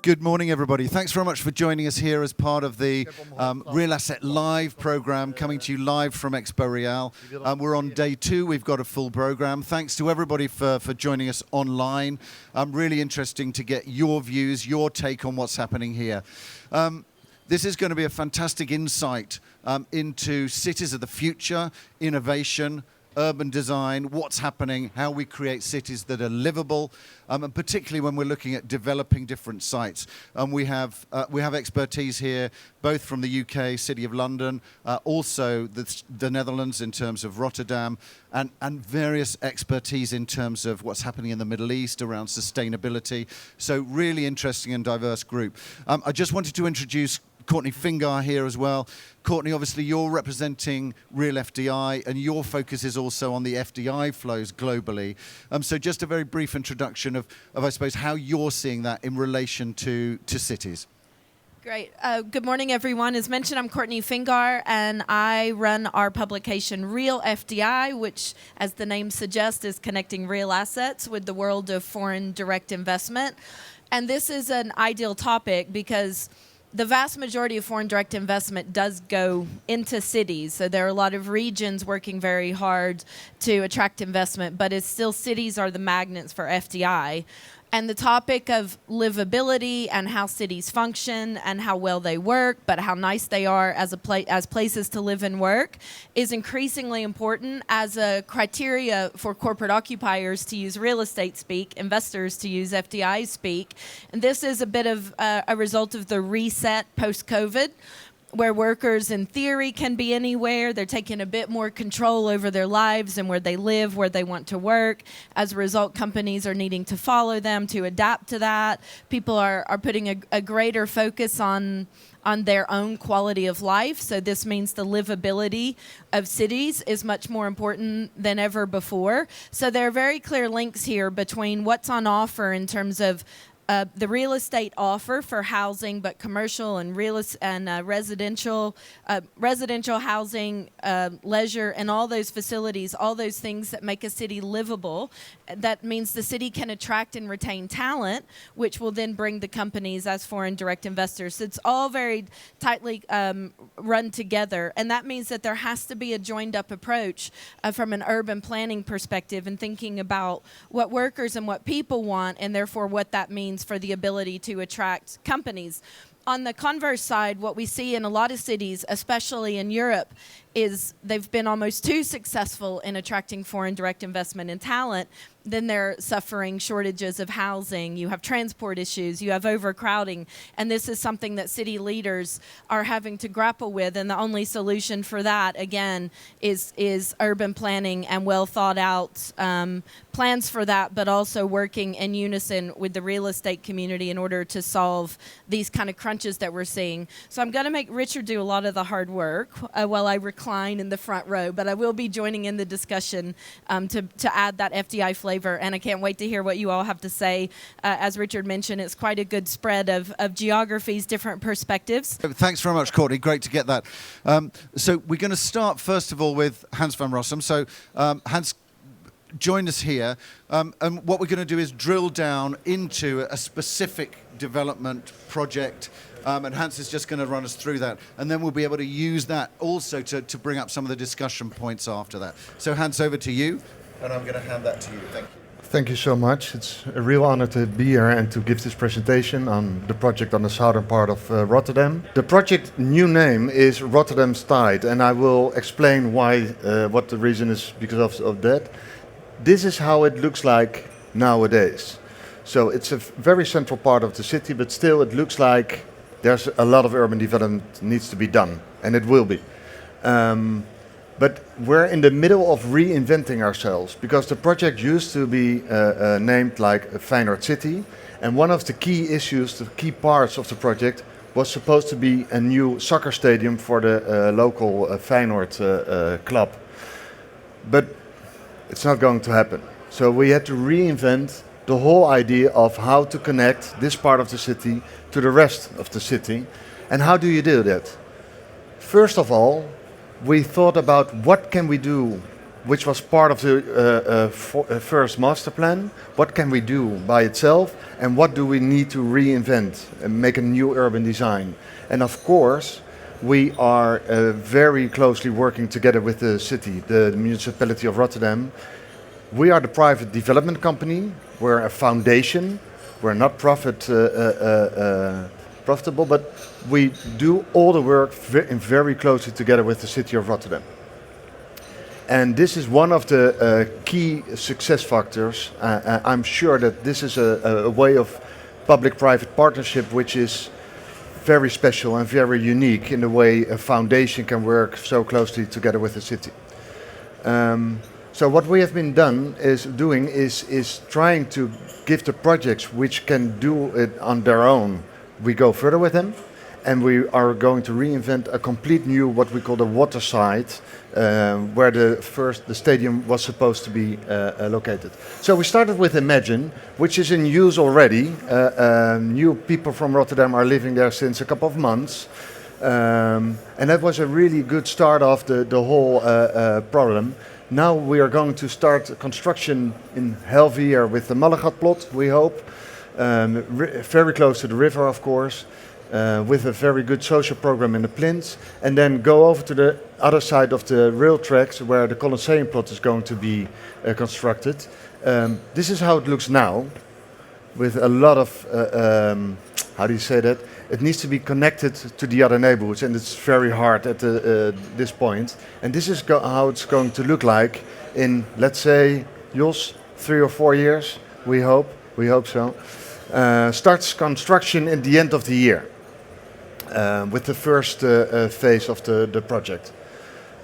Good morning, everybody. Thanks very much for joining us here as part of the Real Asset Live program, coming to you live from EXPO Real. We're on day 2. We've got a full program. Thanks to everybody for joining us online. Really interesting to get your views, your take on what's happening here. This is going to be a fantastic insight into cities of the future, innovation, urban design, what's happening, how we create cities that are livable, and particularly when we're looking at developing different sites. We have expertise here, both from the UK, City of London, also the Netherlands in terms of Rotterdam, and various expertise in terms of what's happening in the Middle East around sustainability. So really interesting and diverse group. I just wanted to introduce Courtney Fingar here as well. Courtney, obviously you're representing Real FDI and your focus is also on the FDI flows globally. So just a very brief introduction of I suppose, how you're seeing that in relation to cities. Great. Good morning, everyone. As mentioned, I'm Courtney Fingar, and I run our publication Real FDI, which, as the name suggests, is connecting real assets with the world of foreign direct investment. And this is an ideal topic because the vast majority of foreign direct investment does go into cities. So there are a lot of regions working very hard to attract investment, but it's still cities are the magnets for FDI. And the topic of livability and how cities function and how well they work, but how nice they are as places to live and work is increasingly important as a criteria for corporate occupiers to use real estate speak, investors to use FDI speak. And this is a bit of a result of the reset post-COVID, where workers in theory can be anywhere. They're taking a bit more control over their lives and where they live, where they want to work. As a result, companies are needing to follow them to adapt to that. People are putting a greater focus on their own quality of life. So this means the livability of cities is much more important than ever before. So there are very clear links here between what's on offer in terms of the real estate offer for housing, but commercial and residential housing, leisure, and all those facilities, all those things that make a city livable. That means the city can attract and retain talent, which will then bring the companies as foreign direct investors. So it's all very tightly run together, and that means that there has to be a joined-up approach from an urban planning perspective and thinking about what workers and what people want, and therefore what that means for the ability to attract companies. On the converse side, what we see in a lot of cities, especially in Europe, is they've been almost too successful in attracting foreign direct investment and talent. Then they're suffering shortages of housing. You have transport issues. You have overcrowding. And this is something that city leaders are having to grapple with. And the only solution for that, again, is urban planning and well thought out plans for that, but also working in unison with the real estate community in order to solve these kind of crunches that we're seeing. So I'm going to make Richard do a lot of the hard work while I recline in the front row, but I will be joining in the discussion to add that FDI flavor, and I can't wait to hear what you all have to say. As Richard mentioned, it's quite a good spread of geographies, different perspectives. Thanks very much, Courtney. Great to get that. So we're going to start, first of all, with Hans van Rossum. So Hans joined us here, and what we're going to do is drill down into a specific development project. And Hans is just going to run us through that. And then we'll be able to use that also to bring up some of the discussion points after that. So Hans, over to you. And I'm going to hand that to you. Thank you. Thank you so much. It's a real honor to be here and to give this presentation on the project on the southern part of Rotterdam. The project new name is Rotterdam's Tide, and I will explain why, what the reason is because of that. This is how it looks like nowadays. So it's a very central part of the city, but still it looks like there's a lot of urban development needs to be done, and it will be. But we're in the middle of reinventing ourselves because the project used to be named like a Feyenoord City, and one of the key issues, the key parts of the project was supposed to be a new soccer stadium for the local Feyenoord club. But it's not going to happen. So we had to reinvent the whole idea of how to connect this part of the city to the rest of the city. And how do you do that? First of all, we thought about what can we do which was part of the first master plan. What can we do by itself, and what do we need to reinvent and make a new urban design? And of course, we are very closely working together with the city, the municipality of Rotterdam. We are the private development company. We're a foundation. We're not profitable, but we do all the work very closely together with the city of Rotterdam. And this is one of the key success factors. I'm sure that this is a way of public-private partnership which is very special and very unique in the way a foundation can work so closely together with the city. So what we have been doing is trying to give the projects which can do it on their own. We go further with them, and we are going to reinvent a complete new, what we call the water side, where the stadium was supposed to be located. So we started with Imagine, which is in use already. New people from Rotterdam are living there since a couple of months. And that was a really good start of the whole problem. Now we are going to start construction in Helvier with the Mallegat plot, we hope. Very close to the river, of course, with a very good social program in the plinths. And then go over to the other side of the rail tracks where the Colosseum plot is going to be constructed. This is how it looks now, with a lot of, how do you say that? It needs to be connected to the other neighborhoods, and it's very hard at this point. And this is how it's going to look like in, let's say, Jos, 3 or 4 years, we hope so. Starts construction at the end of the year, with the first phase of the project.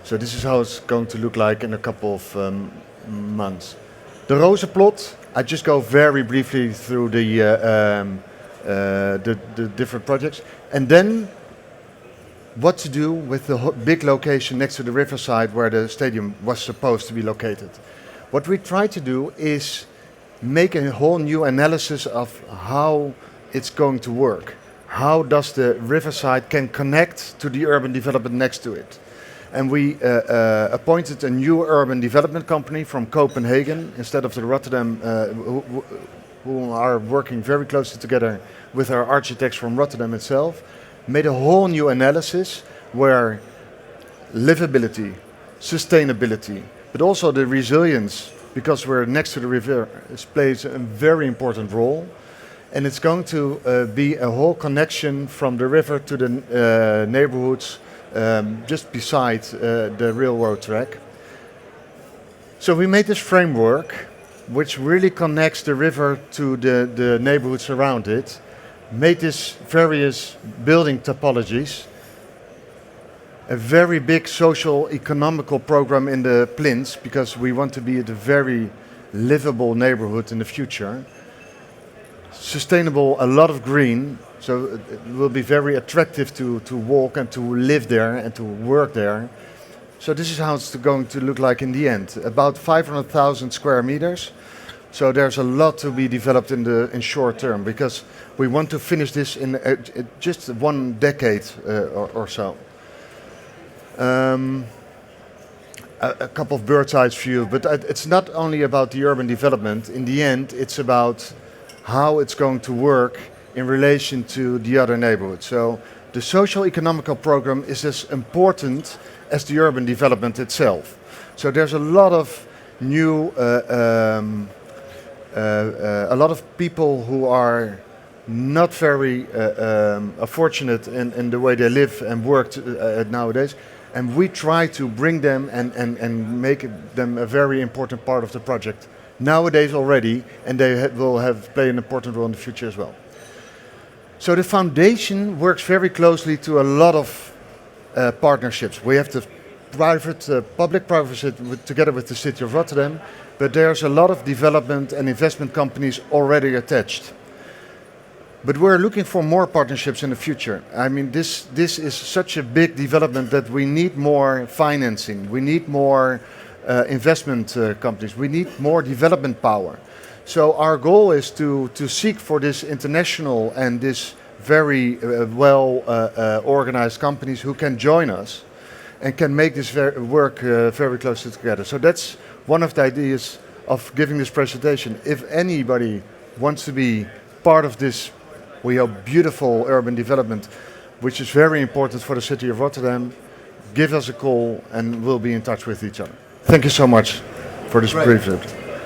So this is how it's going to look like in a couple of months. The Roze plot, I just go very briefly through the different projects, and then what to do with the big location next to the riverside where the stadium was supposed to be located. What we try to do is make a whole new analysis of how it's going to work. How does the riverside can connect to the urban development next to it? And we appointed a new urban development company from Copenhagen instead of the Rotterdam, who are working very closely together with our architects from Rotterdam itself. Made a whole new analysis where livability, sustainability, but also the resilience, because we're next to the river, plays a very important role. And it's going to be a whole connection from the river to the neighborhoods just beside the railroad track. So we made this framework which really connects the river to the neighborhoods around it. Made this various building topologies. A very big social economical program in the plinths, because we want to be a very livable neighborhood in the future. Sustainable, a lot of green, so it will be very attractive to walk and to live there and to work there. So this is how it's going to look like in the end. About 500,000 square meters. So there's a lot to be developed in short term, because we want to finish this in just 1 decade or so. A couple of bird's eye view, but it's not only about the urban development. In the end, it's about how it's going to work in relation to the other neighborhoods. So the social economical program is as important as the urban development itself. So there's a lot of new, a lot of people who are not very fortunate in the way they live and work nowadays. And we try to bring them and make them a very important part of the project nowadays already, and they will play an important role in the future as well. So the foundation works very closely to a lot of partnerships. We have the public partnership together with the city of Rotterdam, but there's a lot of development and investment companies already attached. But we're looking for more partnerships in the future. I mean, this is such a big development that we need more financing. We need more investment companies. We need more development power. So our goal is to seek for this international and this very well organized companies who can join us and can make this work very closely together. So that's one of the ideas of giving this presentation. If anybody wants to be part of this, we hope, beautiful urban development, which is very important for the city of Rotterdam, give us a call and we'll be in touch with each other. Thank you so much for this brief.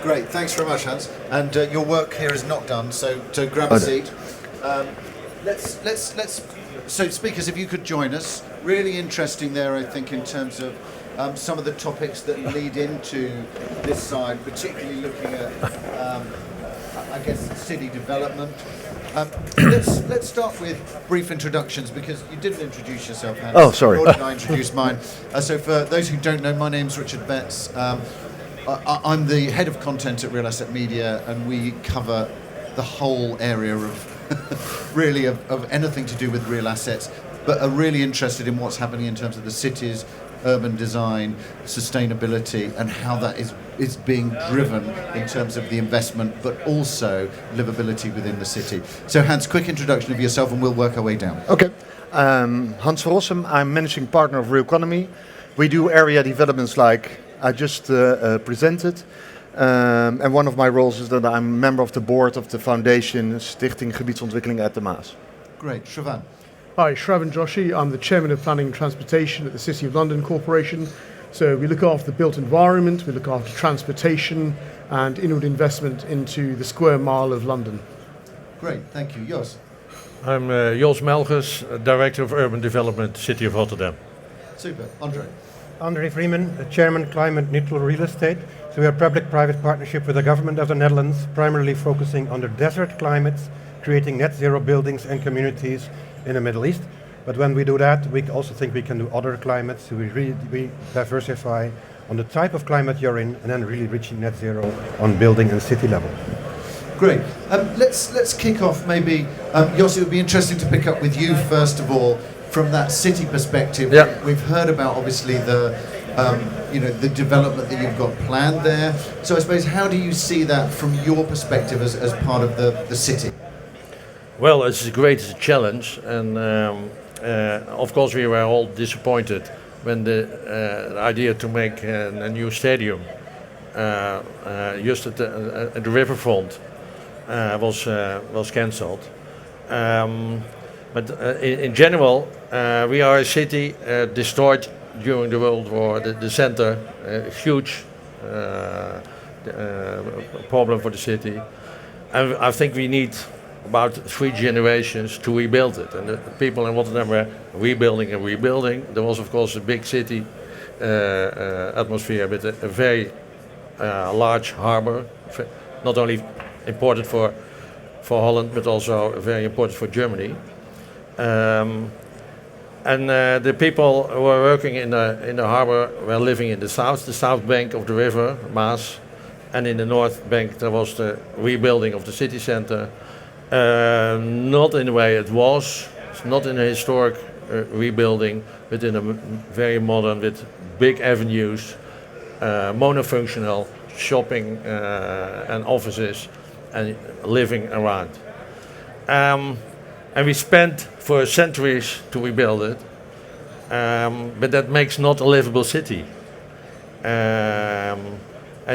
Great, thanks very much, Hans. And your work here is not done, so grab a seat. So speakers, if you could join us. Really interesting there, I think, in terms of some of the topics that lead into this side, particularly looking at, I guess, city development. Let's start with brief introductions, because you didn't introduce yourself, Hans. Oh, sorry. Nor did I introduce mine. So for those who don't know, my name's Richard Betts. I'm the head of content at Real Asset Media, and we cover the whole area of really of anything to do with real assets, but are really interested in what's happening in terms of the cities, urban design, sustainability, and how that is being driven in terms of the investment, but also livability within the city. So Hans, quick introduction of yourself and we'll work our way down. Okay. Hans Rossum, I'm managing partner of Real Economy. We do area developments like I just presented. And one of my roles is that I'm a member of the board of the foundation Stichting Gebiedsontwikkeling at the Maas. Great. Shravan. Hi, Shravan Joshi. I'm the Chairman of Planning and Transportation at the City of London Corporation. So we look after the built environment, we look after transportation and inward investment into the square mile of London. Great, thank you. Jos. I'm Jos Melchers, Director of Urban Development, City of Rotterdam. Super. Andre. Andre Vreman, Chairman Climate Neutral Real Estate. So we are a public-private partnership with the government of the Netherlands, primarily focusing on the desert climates, creating net zero buildings and communities in the Middle East. But when we do that, we also think we can do other climates. So we diversify on the type of climate you're in, and then really reaching net zero on building and city level. Great. Let's kick off maybe. Joshi, it would be interesting to pick up with you first of all from that city perspective. Yeah. We've heard about obviously the development that you've got planned there. So I suppose how do you see that from your perspective as part of the city? Well, it's a great challenge, and of course we were all disappointed when the idea to make a new stadium just at the riverfront was cancelled. But in general, we are a city destroyed during the World War. The center, huge problem for the city, and I think we need about 3 generations to rebuild it. And the people in Rotterdam were rebuilding and rebuilding. There was, of course, a big city atmosphere with a very large harbor, not only important for Holland, but also very important for Germany. And the people who were working in the harbor were living in the south bank of the river, Maas, and in the north bank there was the rebuilding of the city center. Not in the way it was, not in a historic rebuilding, but in a very modern, with big avenues, monofunctional shopping and offices and living around. And we spent for centuries to rebuild it, but that makes not a livable city. And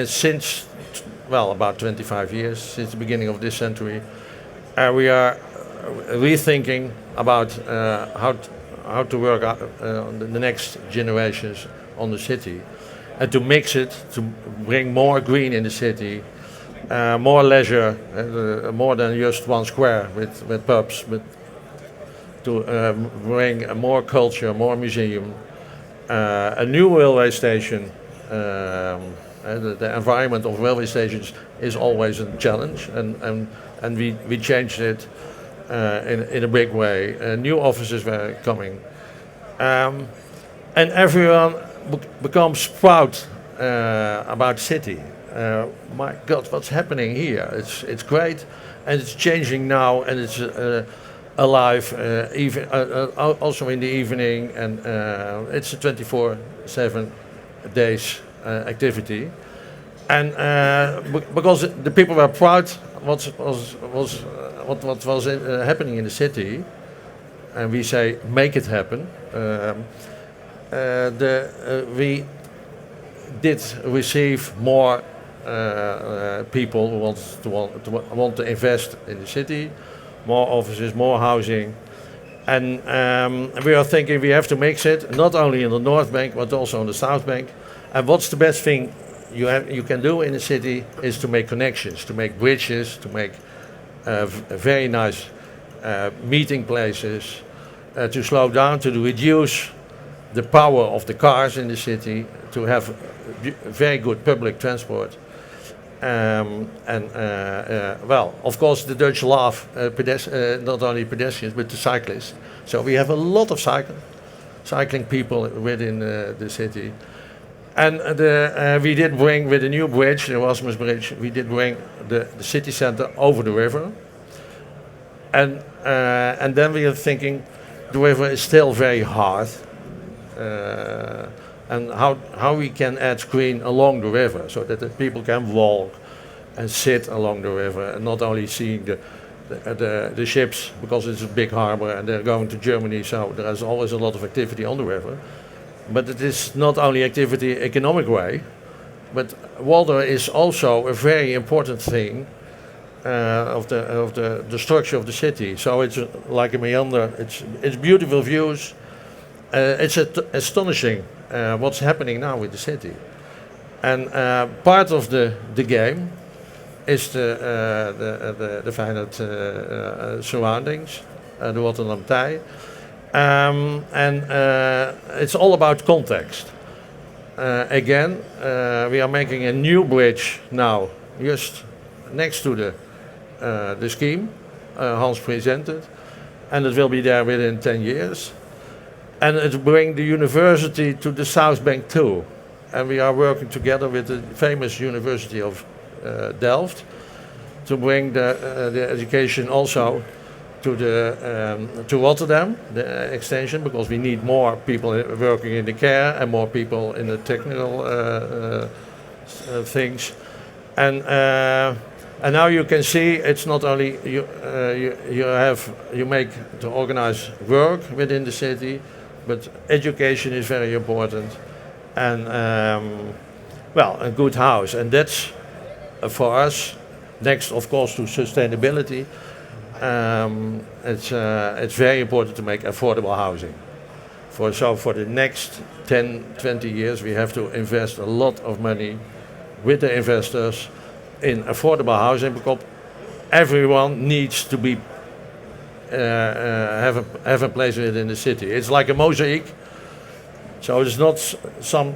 since, well, about 25 years, since the beginning of this century, we are rethinking about how to work on the next generations on the city, and to mix it, to bring more green in the city, more leisure, more than just one square with pubs, but to bring more culture, more museum, a new railway station. The environment of railway stations is always a challenge, and we changed it in a big way. New offices were coming, and everyone becomes proud about city. My God, what's happening here? It's great, and it's changing now, and it's alive even also in the evening, and it's a 24/7 days activity. And because the people were proud what was happening in the city, and we say make it happen. we did receive more people who want to invest in the city, more offices, more housing, and we are thinking we have to mix it not only in the North Bank but also on the South Bank. And what's the best thing you can do in the city is to make connections, to make bridges, to make very nice meeting places, to slow down, to reduce the power of the cars in the city, to have very good public transport. Well, of course, the Dutch love not only pedestrians but the cyclists. So we have a lot of cycling people within the city. And we did bring, with the new bridge, the Rossum Bridge, we did bring the city center over the river. And then we are thinking the river is still very hard. And how we can add screen along the river so that the people can walk and sit along the river and not only seeing the ships, because it's a big harbor and they're going to Germany, so there's always a lot of activity on the river. But it is not only activity economic way, but water is also a very important thing of the structure of the city. So it's like a meander. It's beautiful views. It's astonishing what's happening now with the city, and part of the game is the Feyenoord surroundings, the Rotterdam Tij, and it's all about context. Again, we are making a new bridge now, just next to the scheme Hans presented, and it will be there within 10 years. And it brings the university to the South Bank too. And we are working together with the famous University of Delft to bring the education also to Rotterdam, the extension, because we need more people working in the care and more people in the technical things. And now you can see it's not only you make to organize work within the city, but education is very important, and well, a good house, and that's for us. Next, of course, to sustainability, it's very important to make affordable housing. For the next 10, 20 years, we have to invest a lot of money with the investors in affordable housing, because everyone needs to be have a place within the city. It's like a mosaic, so it's not some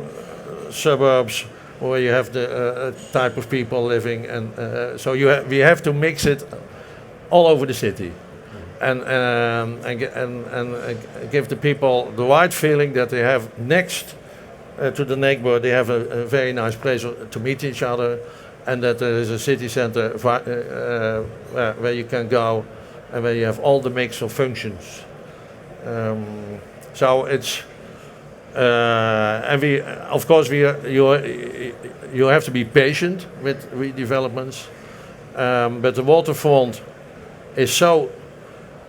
suburbs where you have the type of people living, and so we have to mix it all over the city, and give the people the right feeling that they have next to the neighbor. They have a very nice place to meet each other, and that there is a city center where you can go, and where you have all the mix of functions. So it's, and we, of course, you have to be patient with redevelopments, but the waterfront is so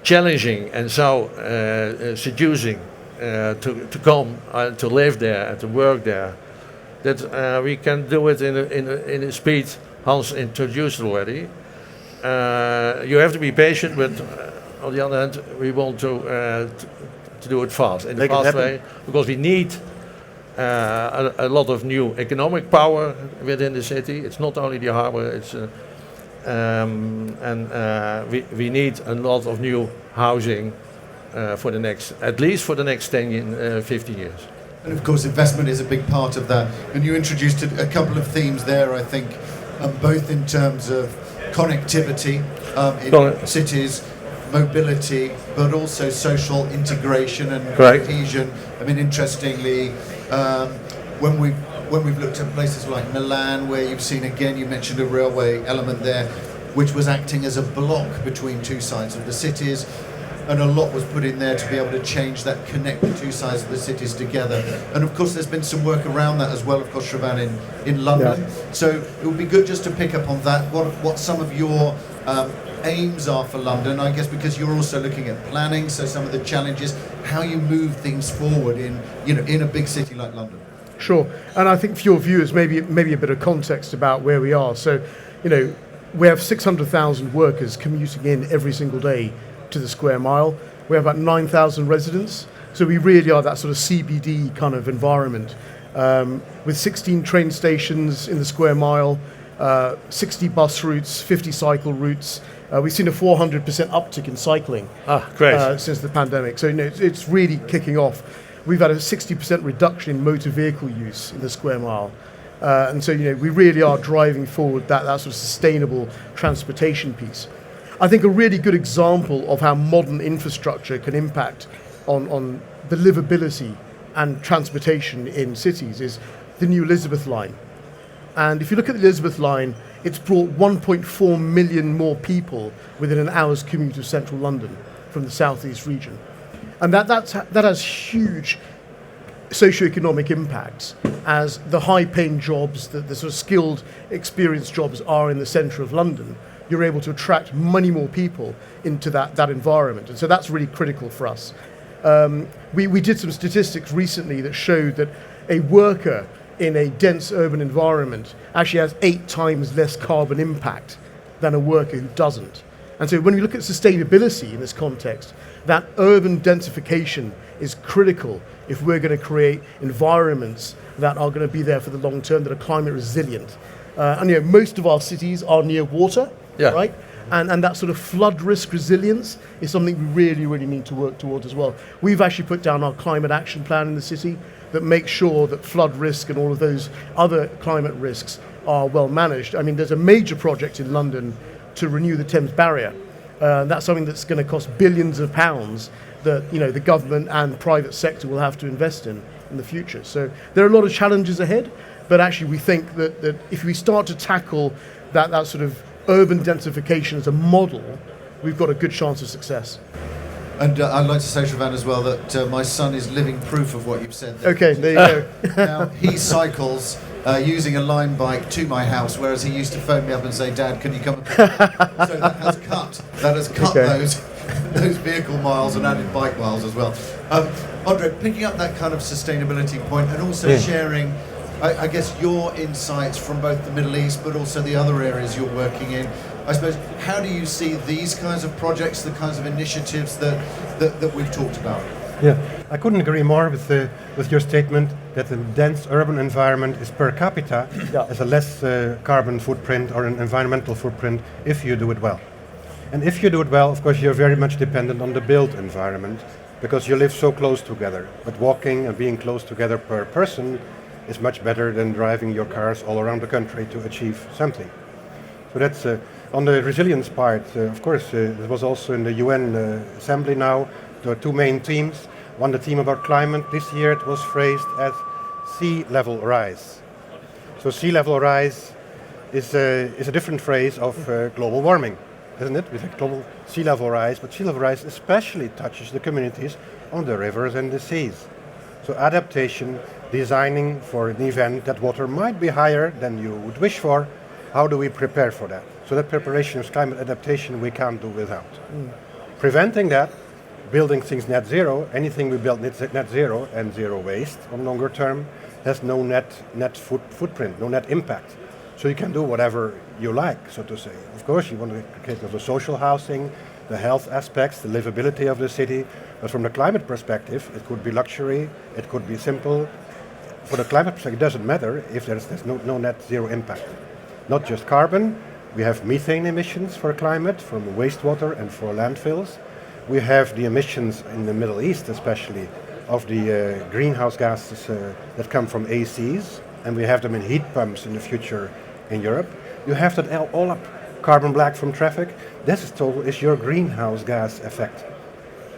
challenging and so seducing to come to live there and to work there, that we can do it in a speed Hans introduced already. You have to be patient, but on the other hand, we want to do it fast, in a fast way, because we need a lot of new economic power within the city. It's not only the harbor, it's we need a lot of new housing for the next, at least for the next 10, 15 years. And of course, investment is a big part of that. And you introduced a couple of themes there, I think, both in terms of connectivity in cities, mobility, but also social integration and cohesion. I mean, interestingly, when we've looked at places like Milan, where you've seen, again, you mentioned a railway element there, which was acting as a block between two sides of the cities, and a lot was put in there to be able to change that, connect the two sides of the cities together. And of course, there's been some work around that as well, of course, Shravan, in London. Yeah. So it would be good just to pick up on that. What some of your aims are for London, I guess, because you're also looking at planning, so some of the challenges, how you move things forward in a big city like London. Sure, and I think for your viewers, maybe a bit of context about where we are. So, we have 600,000 workers commuting in every single day to the square mile. We have about 9,000 residents, so we really are that sort of CBD kind of environment, with 16 train stations in the square mile, 60 bus routes, 50 cycle routes. We've seen a 400% uptick in cycling since the pandemic, so it's really kicking off. We've had a 60% reduction in motor vehicle use in the square mile. And so, we really are driving forward that sort of sustainable transportation piece. I think a really good example of how modern infrastructure can impact on the livability and transportation in cities is the new Elizabeth line. And if you look at the Elizabeth line, it's brought 1.4 million more people within an hour's commute of central London from the southeast region. And that has huge socioeconomic impacts, as the high-paying jobs, the sort of skilled, experienced jobs are in the centre of London. You're able to attract many more people into that environment, and so that's really critical for us. We did some statistics recently that showed that a worker in a dense urban environment actually has 8 times less carbon impact than a worker who doesn't. And so when we look at sustainability in this context, that urban densification is critical if we're going to create environments that are going to be there for the long term, that are climate resilient. And most of our cities are near water, right? And that sort of flood risk resilience is something we really, really need to work towards as well. We've actually put down our climate action plan in the city that makes sure that flood risk and all of those other climate risks are well managed. I mean, there's a major project in London to renew the Thames Barrier. That's something that's going to cost billions of pounds that the government and private sector will have to invest in the future. So there are a lot of challenges ahead, but actually we think that if we start to tackle that sort of urban densification as a model, we've got a good chance of success. And I'd like to say, Shravan, as well, that my son is living proof of what you've said there. Okay, there you go. Now, he cycles using a line bike to my house, whereas he used to phone me up and say, "Dad, can you come and pick me up?" So that has cut Okay. those vehicle miles and added bike miles as well. Andre, picking up that kind of sustainability point and also sharing, I guess, your insights from both the Middle East but also the other areas you're working in. I suppose, how do you see these kinds of projects, the kinds of initiatives that we've talked about? Yeah, I couldn't agree more with your statement that the dense urban environment is per capita has a less carbon footprint or an environmental footprint if you do it well. And if you do it well, of course, you're very much dependent on the built environment because you live so close together. But walking and being close together per person is much better than driving your cars all around the country to achieve something. So that's on the resilience part. Of course, it was also in the UN Assembly now. There are 2 main themes. One, the theme about climate. This year it was phrased as sea level rise. So sea level rise is a different phrase of global warming, isn't it? We say global sea level rise, but sea level rise especially touches the communities on the rivers and the seas. So adaptation, designing for an event that water might be higher than you would wish for. How do we prepare for that? So that preparation is climate adaptation we can't do without. Preventing that, building things net zero, anything we build net zero and zero waste on longer term has no net footprint, no net impact. So you can do whatever you like, so to say. Of course, you want to create the social housing, the health aspects, the livability of the city, but from the climate perspective, it could be luxury, it could be simple. For the climate perspective, it doesn't matter if there's no net zero impact. Not just carbon, we have methane emissions for climate, from wastewater and for landfills. We have the emissions in the Middle East especially of the greenhouse gases that come from ACs, and we have them in heat pumps in the future in Europe. You have that all up, carbon black from traffic. This is your greenhouse gas effect,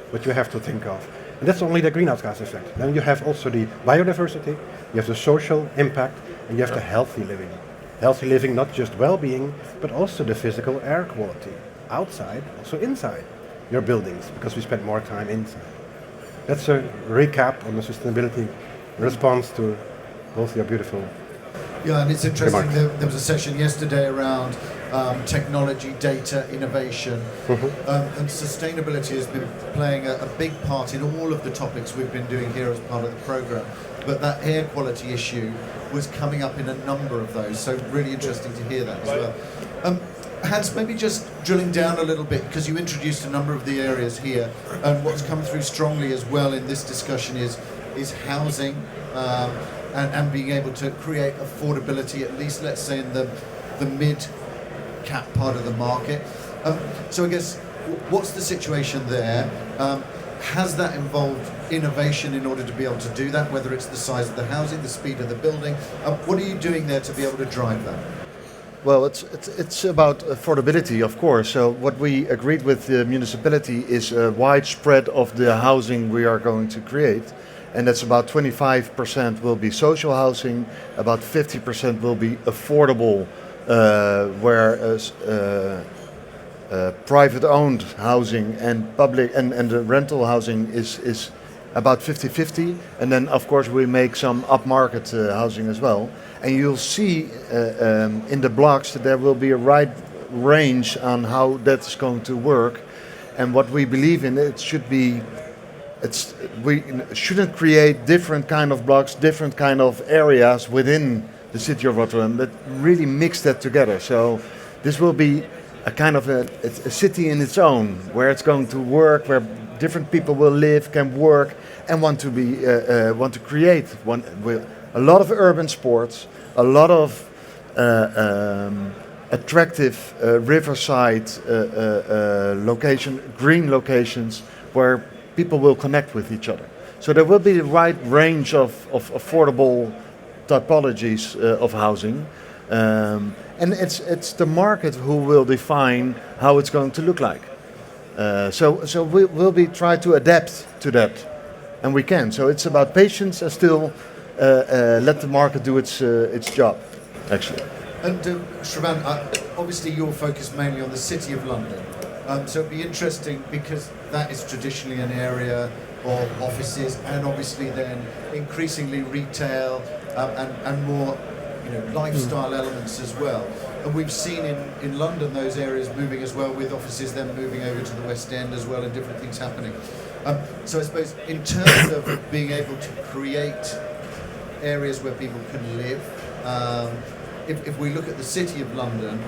what you have to think of. And that's only the greenhouse gas effect. Then you have also the biodiversity, you have the social impact, and you have the healthy living. Healthy living, not just well-being, but also the physical air quality. Outside, also inside your buildings, because we spend more time inside. That's a recap on the sustainability response to both your beautiful Yeah, and it's interesting, remarks. there was a session yesterday around technology, data, innovation, and sustainability has been playing a big part in all of the topics we've been doing here as part of the program. But that air quality issue was coming up in a number of those, so really interesting to hear that as well. Hans, maybe just drilling down a little bit, because you introduced a number of the areas here, and what's come through strongly as well in this discussion is housing, and being able to create affordability, at least let's say in the mid-cap part of the market. So I guess, what's the situation there? Has that involved innovation in order to be able to do that, whether it's the size of the housing, the speed of the building? What are you doing there to be able to drive that? Well, it's about affordability, of course. So what we agreed with the municipality is a wide spread of the housing we are going to create. And that's about 25% will be social housing, about 50% will be affordable, whereas private-owned housing and public and the rental housing is about 50-50. And then, of course, we make some upmarket housing as well. And you'll see in the blocks that there will be a wide range on how that's going to work. And what we believe in, we shouldn't create different kind of blocks, different kind of areas within the city of Rotterdam, but really mix that together. So this will be a kind of a city in its own, where it's going to work, where different people will live, can work, and want to create a lot of urban sports, a lot of attractive riverside green locations where people will connect with each other. So there will be a wide range of affordable typologies of housing, and it's the market who will define how it's going to look like. So we'll be try to adapt to that, and we can. So it's about patience and still let the market do its job, actually. And Shravan, obviously you're focused mainly on the City of London. So it'd be interesting, because that is traditionally an area of offices, and obviously then increasingly retail and more lifestyle elements as well. And we've seen in London those areas moving as well, with offices then moving over to the West End as well, and different things happening. So I suppose in terms of being able to create areas where people can live, if we look at the City of London,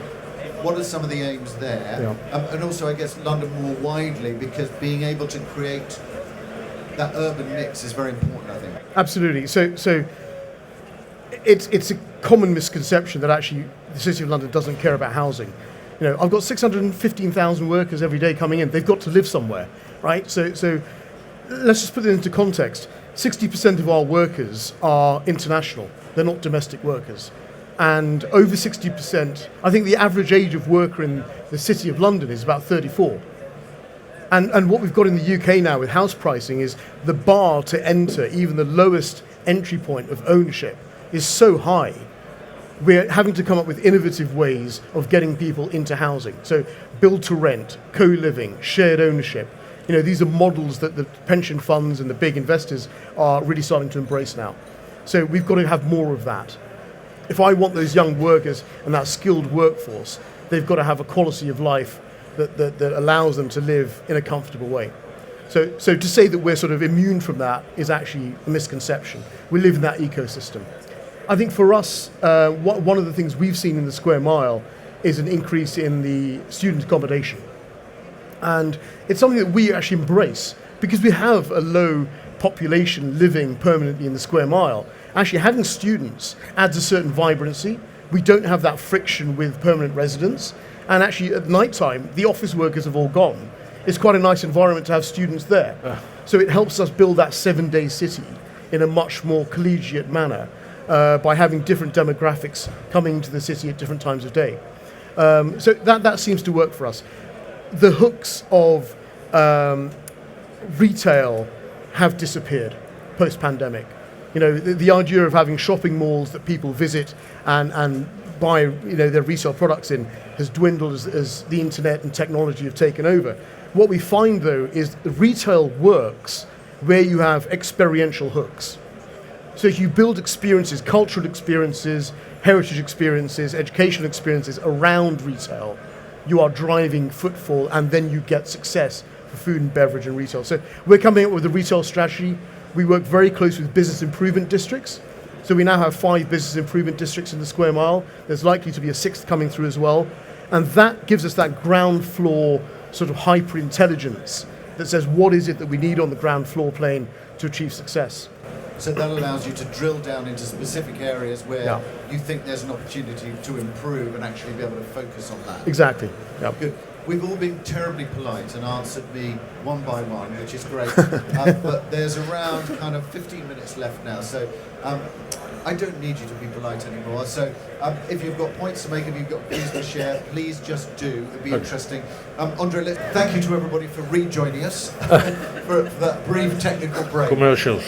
what are some of the aims there? Yeah. And also, I guess, London more widely, because being able to create that urban mix is very important, I think. Absolutely. So it's a common misconception that actually the City of London doesn't care about housing. I've got 615,000 workers every day coming in. They've got to live somewhere, right? So let's just put it into context. 60% of our workers are international. They're not domestic workers. And over 60%, I think the average age of worker in the City of London is about 34. And what we've got in the UK now with house pricing is the bar to enter, even the lowest entry point of ownership, is so high. We're having to come up with innovative ways of getting people into housing. So build to rent, co-living, shared ownership. These are models that the pension funds and the big investors are really starting to embrace now. So we've got to have more of that. If I want those young workers and that skilled workforce, they've got to have a quality of life that allows them to live in a comfortable way. So to say that we're sort of immune from that is actually a misconception. We live in that ecosystem. I think for us, one of the things we've seen in the Square Mile is an increase in the student accommodation. And it's something that we actually embrace, because we have a low population living permanently in the Square Mile. Actually, having students adds a certain vibrancy. We don't have that friction with permanent residents. And actually, at night time, the office workers have all gone. It's quite a nice environment to have students there. So it helps us build that 7-day city in a much more collegiate manner by having different demographics coming into the city at different times of day. So that seems to work for us. The hooks of retail have disappeared post-pandemic. The idea of having shopping malls that people visit and buy their resale products in has dwindled as the internet and technology have taken over. What we find, though, is retail works where you have experiential hooks. So if you build experiences, cultural experiences, heritage experiences, educational experiences around retail, you are driving footfall, and then you get success for food and beverage and retail. So we're coming up with a retail strategy. We work very closely with business improvement districts. So we now have 5 business improvement districts in the square mile. There's likely to be a 6th coming through as well. And that gives us that ground floor sort of hyper intelligence that says what is it that we need on the ground floor plane to achieve success. So that allows you to drill down into specific areas where Yeah. you think there's an opportunity to improve and actually be able to focus on that. Exactly. Yeah. Good. We've all been terribly polite and answered me one by one, which is great. But there's around kind of 15 minutes left now, so I don't need you to be polite anymore. So if you've got points to make, if you've got views to share, please just do. It'd be interesting. Andre, thank you to everybody for rejoining us for that brief technical break. Commercials.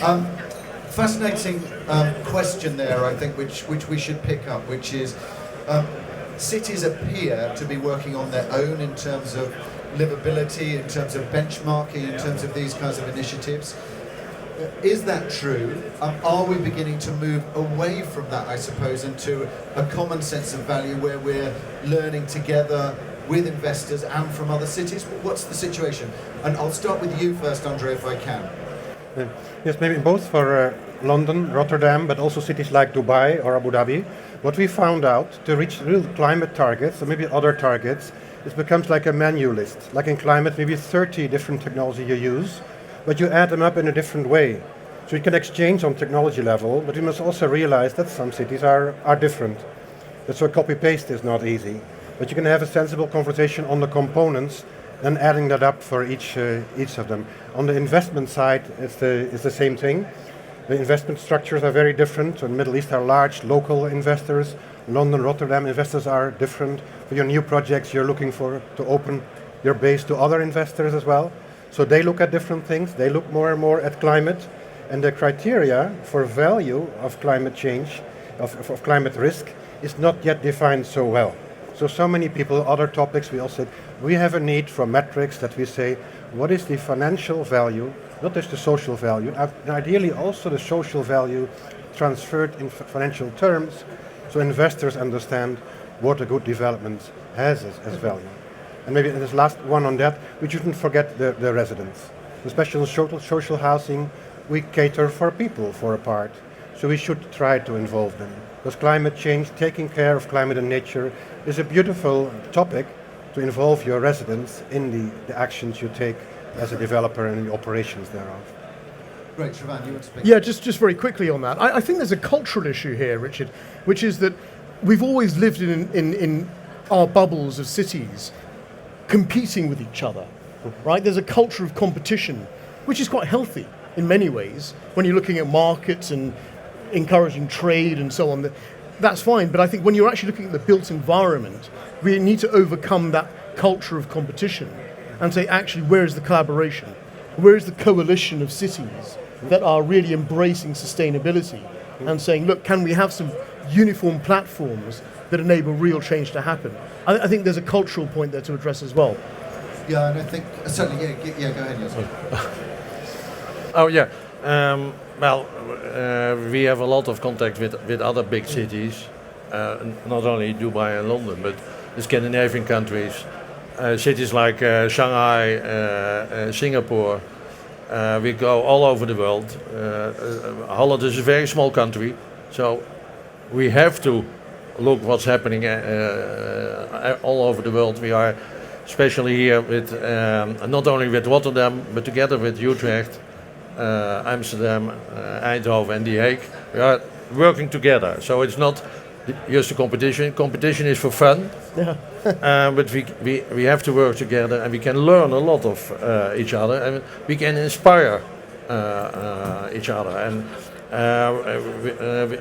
Fascinating question there, I think, which we should pick up, which is cities appear to be working on their own in terms of livability, in terms of benchmarking, in terms of these kinds of initiatives. Is that true? Are we beginning to move away from that, I suppose, into a common sense of value where we're learning together with investors and from other cities? What's the situation? And I'll start with you first, Andre, if I can. Yes, maybe both for London, Rotterdam, but also cities like Dubai or Abu Dhabi. What we found out, to reach real climate targets, or maybe other targets, it becomes like a menu list. Like in climate, maybe 30 different technology you use, but you add them up in a different way. So you can exchange on technology level, but you must also realize that some cities are different. That's why copy-paste is not easy. But you can have a sensible conversation on the components and adding that up for each of them. On the investment side, it's the same thing. The investment structures are very different. In the Middle East are large local investors. London, Rotterdam investors are different. For your new projects, you're looking to open your base to other investors as well. So they look at different things. They look more and more at climate. And the criteria for value of climate change, of climate risk, is not yet defined so well. So many people, other topics, we all said, we have a need for metrics that we say, what is the financial value, not just the social value, and ideally also the social value transferred in financial terms, so investors understand what a good development has as value. And maybe this last one on that, we shouldn't forget the residents. Especially in social housing, we cater for people for a part, so we should try to involve them. Because climate change, taking care of climate and nature, is a beautiful topic to involve your residents in the actions you take as a developer and the operations thereof. Great, Shravan, you want to speak? Yeah, just very quickly on that. I think there's a cultural issue here, Richard, which is that we've always lived in our bubbles of cities competing with each other, right? There's a culture of competition, which is quite healthy in many ways. When you're looking at markets and encouraging trade and so on, that's fine. But I think when you're actually looking at the built environment, we need to overcome that culture of competition and say, actually, where is the collaboration? Where is the coalition of cities that are really embracing sustainability and saying, look, can we have some uniform platforms that enable real change to happen? I think there's a cultural point there to address as well. Yeah, and I think, certainly, yeah, go ahead, yes. Oh, yeah. We have a lot of contact with other big cities, not only Dubai and London, but the Scandinavian countries, cities like Shanghai, Singapore. We go all over the world. Holland is a very small country, so we have to look what's happening all over the world. We are especially here with not only with Rotterdam, but together with Utrecht, Amsterdam, Eindhoven and The Hague. We are working together, so it's not just a competition. Competition is for fun, but we have to work together, and we can learn a lot of each other, and we can inspire each other. And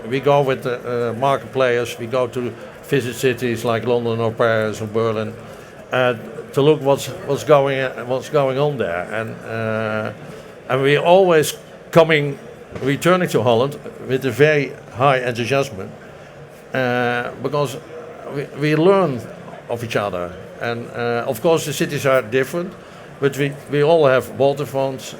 we go with market players. We go to visit cities like London or Paris or Berlin to look what's going on there, and we always returning to Holland with a very high enthusiasm, because we learn of each other. And of course the cities are different, but we all have waterfronts.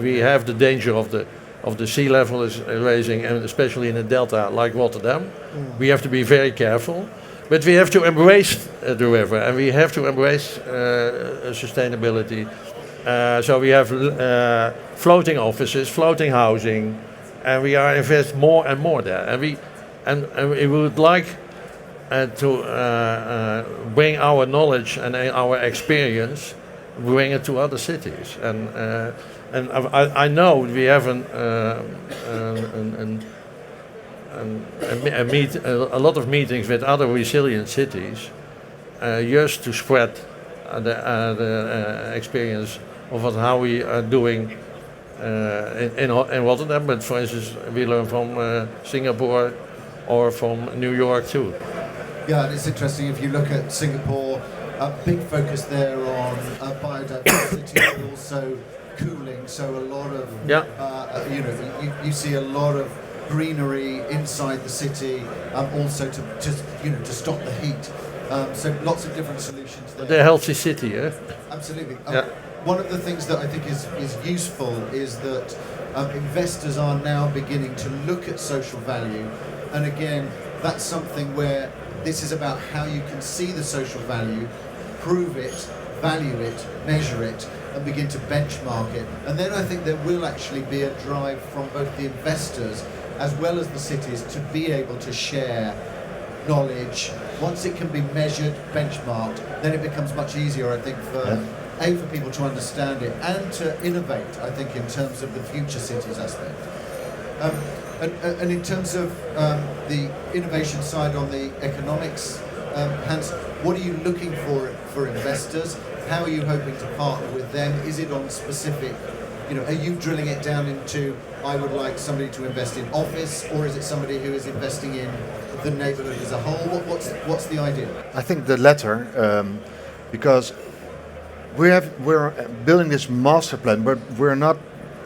We have the danger of of the sea level is raising, and especially in a delta like Rotterdam, we have to be very careful. But we have to embrace the river, and we have to embrace sustainability. So we have floating offices, floating housing, and we are invest more and more there. And we would like to bring our knowledge and our experience, bring it to other cities. And I know we have a lot of meetings with other resilient cities, just to spread the experience of how we are doing in Rotterdam. But for instance, we learn from Singapore or from New York too. Yeah, and it's interesting if you look at Singapore, a big focus there on biodiversity, but also cooling. So a lot of, you see a lot of greenery inside the city, also to stop the heat. So lots of different solutions there. The healthy city, yeah. Absolutely. Yeah. One of the things that I think is useful is that investors are now beginning to look at social value, and again, that's something where this is about how you can see the social value, prove it, value it, measure it, and begin to benchmark it. And then I think there will actually be a drive from both the investors as well as the cities to be able to share knowledge. Once it can be measured, benchmarked, then it becomes much easier, I think, for people to understand it and to innovate, I think, in terms of the future cities aspect. And in terms of the innovation side on the economics, Hans, what are you looking for investors? How are you hoping to partner with them? Is it on specific, are you drilling it down into, I would like somebody to invest in office, or is it somebody who is investing in the neighborhood as a whole? What's the idea? I think the latter, because we're building this master plan, but we're not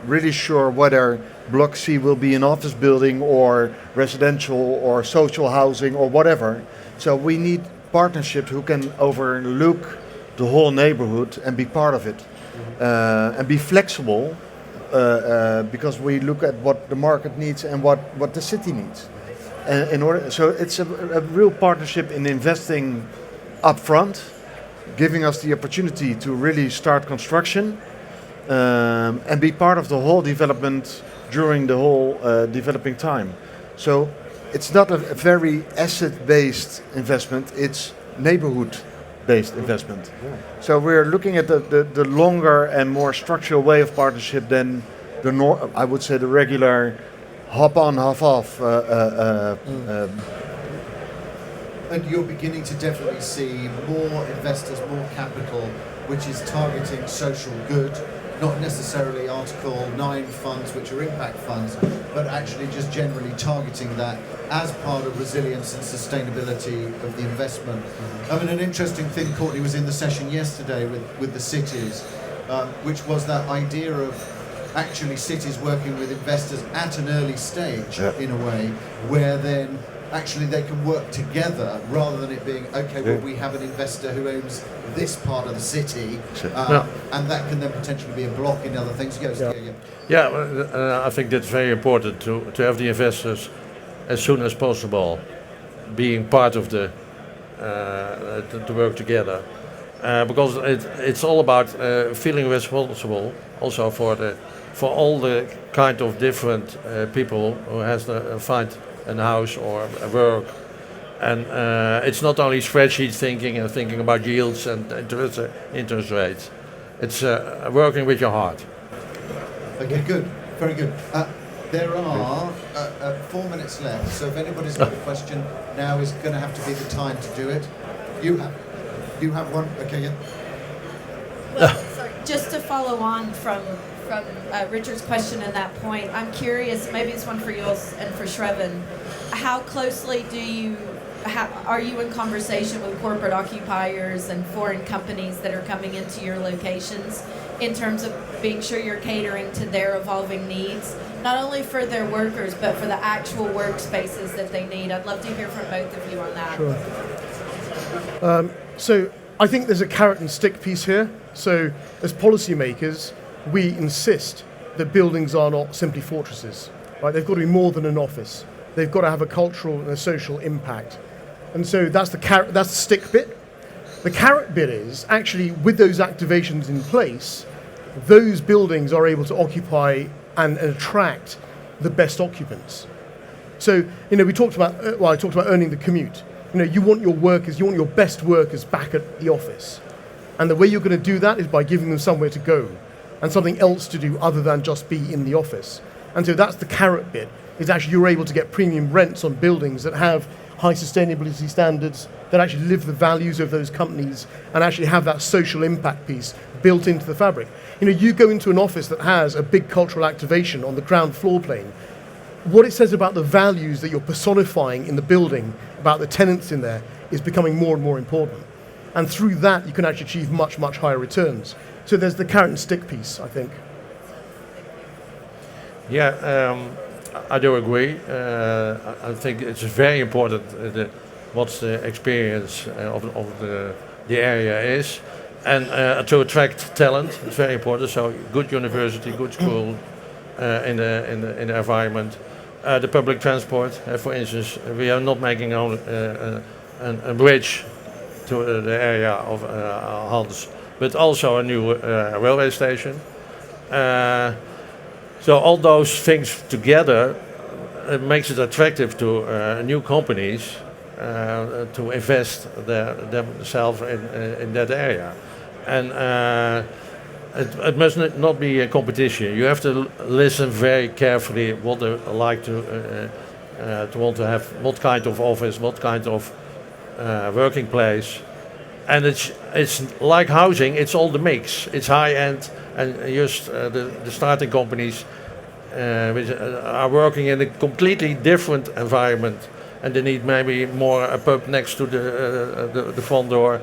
really sure whether Block C will be an office building or residential or social housing or whatever. So we need partnerships who can overlook the whole neighborhood and be part of it, and be flexible, because we look at what the market needs and what the city needs. So it's a real partnership in investing upfront, giving us the opportunity to really start construction, and be part of the whole development during the whole developing time. So it's not a very asset-based investment, it's neighborhood-based investment. So we're looking at the longer and more structural way of partnership than I would say the regular hop-on, hop-off. And you're beginning to definitely see more investors, more capital, which is targeting social good, not necessarily Article 9 funds, which are impact funds, but actually just generally targeting that as part of resilience and sustainability of the investment. I mean, an interesting thing, Courtney, was in the session yesterday with the cities, which was that idea of actually cities working with investors at an early stage, in a way, where then actually they can work together rather than it being, well, we have an investor who owns this part of the city, and that can then potentially be a block in other things. I think that's very important to have the investors as soon as possible being part of the to work together, because it's all about feeling responsible also for all the kind of different people who has to find a house or a work, and it's not only spreadsheet thinking and thinking about yields and interest rates. It's working with your heart. Okay, good, very good. There are 4 minutes left, so if anybody's got a question, now is going to have to be the time to do it. You have one. Okay, yeah. Well, sorry, just to follow on from Richard's question and that point, I'm curious, maybe it's one for you and for Shravan, how closely are you in conversation with corporate occupiers and foreign companies that are coming into your locations in terms of being sure you're catering to their evolving needs, not only for their workers, but for the actual workspaces that they need? I'd love to hear from both of you on that. Sure. So I think there's a carrot and stick piece here. So as policymakers, we insist that buildings are not simply fortresses. Right? They've got to be more than an office. They've got to have a cultural and a social impact. And so that's the stick bit. The carrot bit is actually with those activations in place, those buildings are able to occupy and attract the best occupants. So, we talked about, I talked about earning the commute. You want your workers, you want your best workers back at the office. And the way you're going to do that is by giving them somewhere to go and something else to do other than just be in the office. And so that's the carrot bit, is actually you're able to get premium rents on buildings that have high sustainability standards, that actually live the values of those companies and actually have that social impact piece built into the fabric. You go into an office that has a big cultural activation on the ground floor plane, what it says about the values that you're personifying in the building, about the tenants in there, is becoming more and more important. And through that, you can actually achieve much, much higher returns. So there's the carrot and stick piece, I think. Yeah, I do agree. I think it's very important what the experience of the area is. And to attract talent, it's very important. So good university, good school in the environment. The public transport, for instance, we are not making a bridge to the area of Hans, but also a new railway station. So all those things together makes it attractive to new companies to invest themselves in that area. And it must not be a competition. You have to listen very carefully what they like to want to have, what kind of office, what kind of working place. And it's like housing, it's all the mix. It's high end, and just the starting companies which are working in a completely different environment, and they need maybe more a pub next to the front door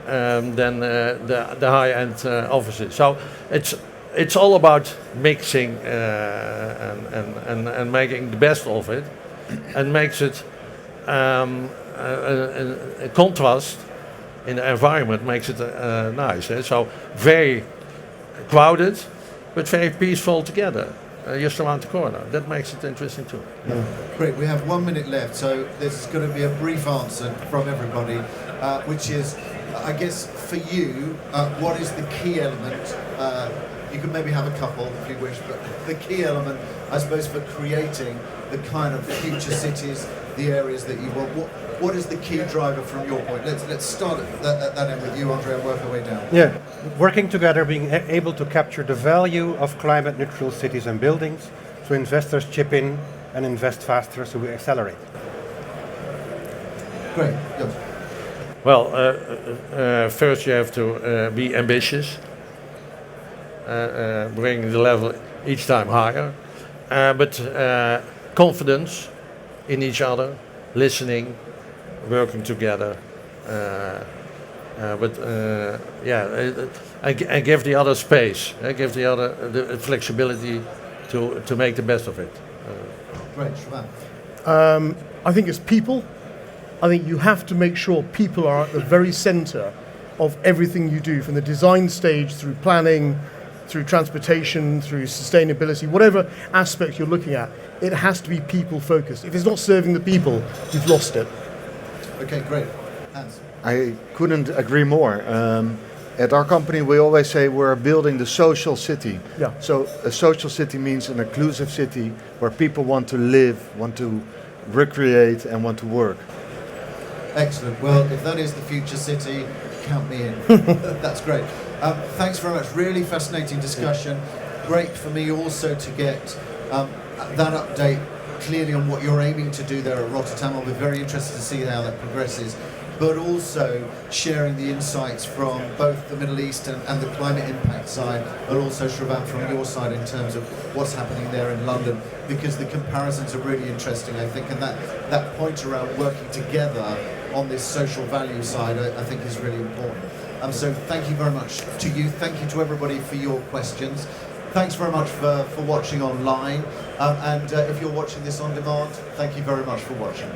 than the high-end offices. So it's all about mixing and making the best of it, and makes it a contrast in the environment, makes it nice. So very crowded, but very peaceful together. Just around the corner. That makes it interesting too. Yeah. Great, we have 1 minute left, so there's going to be a brief answer from everybody, which is, I guess, for you, what is the key element? You can maybe have a couple if you wish, but the key element, I suppose, for creating the kind of future cities, the areas that you want. What is the key driver from your point? Let's start at that end with you, Andre, and work our way down. Yeah, working together, being able to capture the value of climate neutral cities and buildings, so investors chip in and invest faster, so we accelerate. Great. Yes. Well, first you have to be ambitious, bring the level each time higher, but confidence in each other, listening, working together, and give the other space, give the other the flexibility to make the best of it. Great, Shravan. I think it's people. I think you have to make sure people are at the very centre of everything you do, from the design stage through planning, through transportation, through sustainability, whatever aspect you're looking at, it has to be people focused. If it's not serving the people, you've lost it. Okay, great. Hans. I couldn't agree more. At our company, we always say we're building the social city. Yeah. So a social city means an inclusive city where people want to live, want to recreate, and want to work. Excellent. Well, if that is the future city, count me in. That's great. Thanks very much. Really fascinating discussion. Great for me also to get that update clearly on what you're aiming to do there at Rotterdam. I'll be very interested to see how that progresses, but also sharing the insights from both the Middle East and the climate impact side, and also Shravan from your side in terms of what's happening there in London, because the comparisons are really interesting, I think, and that point around working together on this social value side, I think is really important. So thank you very much to you. Thank you to everybody for your questions. Thanks very much for watching online. And if you're watching this on demand, thank you very much for watching.